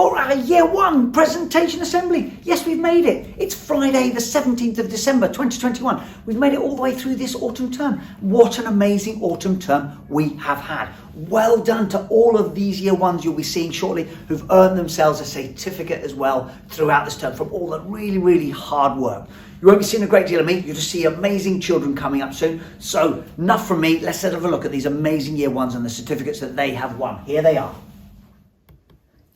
for our Year 1 presentation assembly. Yes, we've made it. It's Friday the 17th of December 2021. We've made it all the way through this autumn term. What an amazing autumn term we have had. Well done to all of these Year 1s you'll be seeing shortly who've earned themselves a certificate as well throughout this term from all the really hard work. You won't be seeing a great deal of me, you'll just see amazing children coming up soon. So enough from me, let's have a look at these amazing Year 1s and the certificates that they have won. Here they are.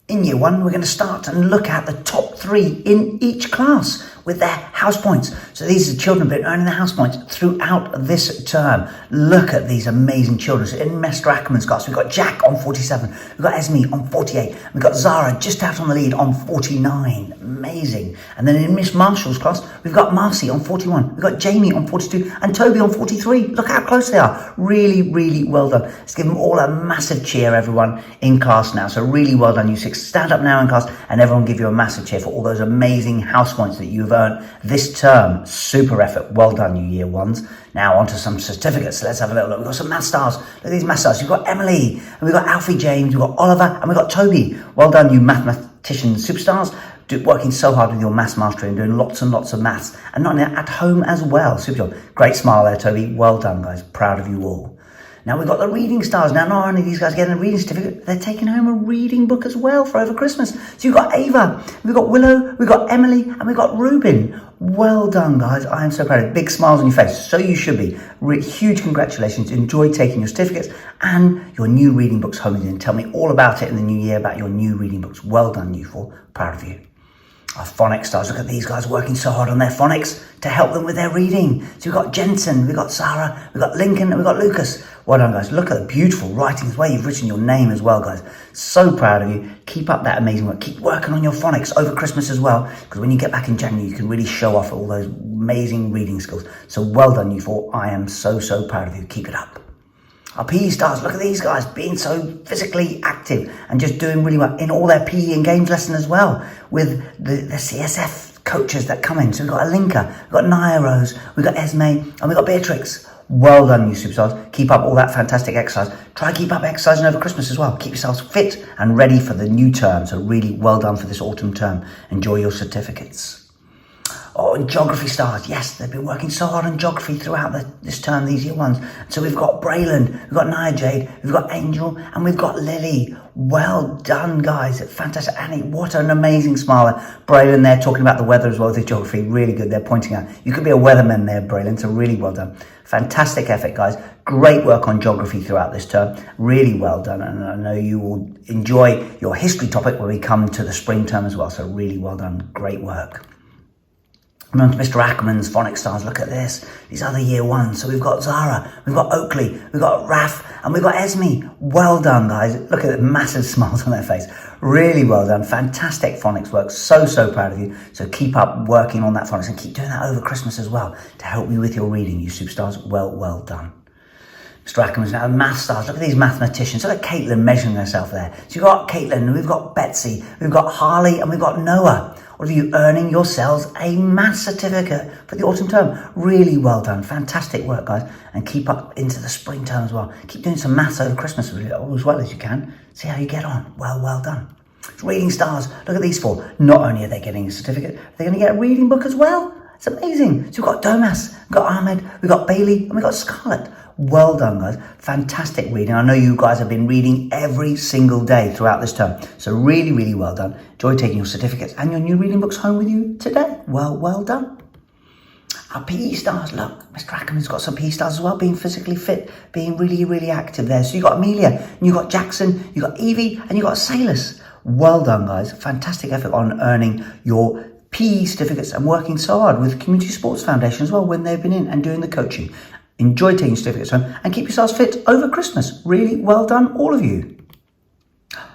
In Year 1, we're going to start and look at the top 3 in each class with their house points. So these are children who've been earning their house points throughout this term. Look at these amazing children. So in Mr. Ackerman's class, we've got Jack on 47, we've got Esme on 48, we've got Zara just out on the lead on 49. Amazing. And then in Miss Marshall's class, we've got Marcy on 41, we've got Jamie on 42 and Toby on 43. Look how close they are. Really well done. Let's give them all a massive cheer, everyone in class now. So really well done, you 6. Stand up now in class and everyone give you a massive cheer for all those amazing house points that you've earned this term. Super effort. Well done, you Year 1s. Now on to some certificates. Let's have a little look. We've got some math stars. Look at these math stars. We've got Emily, and we've got Alfie James, we've got Oliver, and we've got Toby. Well done, you mathematician superstars. Working so hard with your maths mastery and doing lots and lots of maths, and not at home as well. Super job. Great smile there, Toby. Well done, guys. Proud of you all. Now we've got the reading stars. Now not only are these guys getting a reading certificate, they're taking home a reading book as well for over Christmas. So you've got Ava, we've got Willow, we've got Emily, and we've got Ruben. Well done, guys. I am so proud of you. Big smiles on your face. So you should be. Huge congratulations. Enjoy taking your certificates and your new reading books home with you. And tell me all about it in the new year, about your new reading books. Well done, you 4. Proud of you. Our phonics stars, look at these guys working so hard on their phonics to help them with their reading. So we've got Jensen, we've got Sarah, we've got Lincoln, and we've got Lucas. Well done, guys. Look at the beautiful writing as well. You've written your name as well, guys. So proud of you. Keep up that amazing work. Keep working on your phonics over Christmas as well, because when you get back in January, you can really show off all those amazing reading skills. So well done, you 4. I am so proud of you. Keep it up. Our PE stars, look at these guys being so physically active and just doing really well in all their PE and games lesson as well with the CSF coaches that come in. So we've got Alinka, we've got Naya Rose, we've got Esme, and we've got Beatrix. Well done, you superstars. Keep up all that fantastic exercise. Try to keep up exercising over Christmas as well. Keep yourselves fit and ready for the new term. So really well done for this autumn term. Enjoy your certificates. Oh, and geography stars. Yes, they've been working so hard on geography throughout this term, these Year 1s. So we've got Brayland, we've got Nia Jade, we've got Angel, and we've got Lily. Well done, guys. Fantastic. Annie, what an amazing smile. Brayland there talking about the weather as well as the geography. Really good. They're pointing out. You could be a weatherman there, Brayland, so really well done. Fantastic effort, guys. Great work on geography throughout this term. Really well done. And I know you will enjoy your history topic when we come to the spring term as well. So really well done. Great work. And on to Mr. Ackerman's phonics stars. Look at this. These are the Year 1s. So we've got Zara, we've got Oakley, we've got Raf, and we've got Esme. Well done, guys. Look at the massive smiles on their face. Really well done. Fantastic phonics work. So proud of you. So keep up working on that phonics and keep doing that over Christmas as well to help you with your reading, you superstars. Well done. Mr. Ackerman's now math stars. Look at these mathematicians. Look at Caitlin measuring herself there. So you've got Caitlin, we've got Betsy, we've got Harley, and we've got Noah. All of you earning yourselves a math certificate for the autumn term. Really well done. Fantastic work, guys. And keep up into the spring term as well. Keep doing some maths over Christmas as well as you can. See how you get on. Well done. Reading stars. Look at these 4. Not only are they getting a certificate, they're going to get a reading book as well. It's amazing. So we've got Domas, we've got Ahmed, we've got Bailey, and we've got Scarlett. Well done, guys. Fantastic reading. I know you guys have been reading every single day throughout this term. So really well done. Enjoy taking your certificates and your new reading books home with you today. Well done. Our PE stars, look, Mr. Ackerman's got some PE stars as well, being physically fit, being really active there. So you've got Amelia, and you've got Jackson, you've got Evie, and you've got Salis. Well done, guys. Fantastic effort on earning your PE certificates and working so hard with Community Sports Foundation as well when they've been in and doing the coaching. Enjoy taking certificates home and keep yourselves fit over Christmas. Really well done, all of you.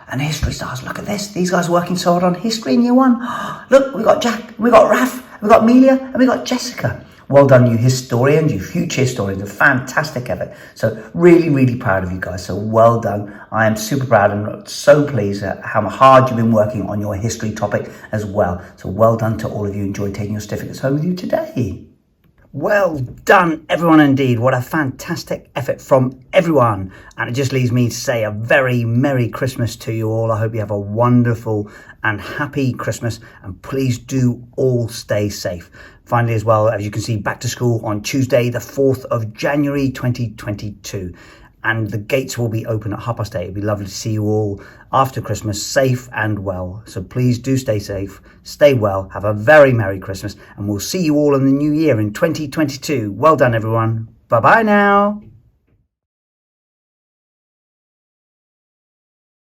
And history stars, look at this. These guys are working so hard on history in Year 1. Look, we've got Jack, we've got Raf, we've got Amelia, and we've got Jessica. Well done, you historians, you future historians. A fantastic effort. So really proud of you guys. So well done. I am super proud and so pleased at how hard you've been working on your history topic as well. So well done to all of you. Enjoy taking your certificates home with you today. Well done, everyone, indeed. What a fantastic effort from everyone. And it just leaves me to say a very Merry Christmas to you all. I hope you have a wonderful and happy Christmas. And please do all stay safe. Finally, as well, as you can see, back to school on Tuesday, the 4th of January 2022. And the gates will be open at 8:30. It'd be lovely to see you all after Christmas, safe and well. So please do stay safe, stay well, have a very Merry Christmas, and we'll see you all in the new year in 2022. Well done, everyone. Bye-bye now.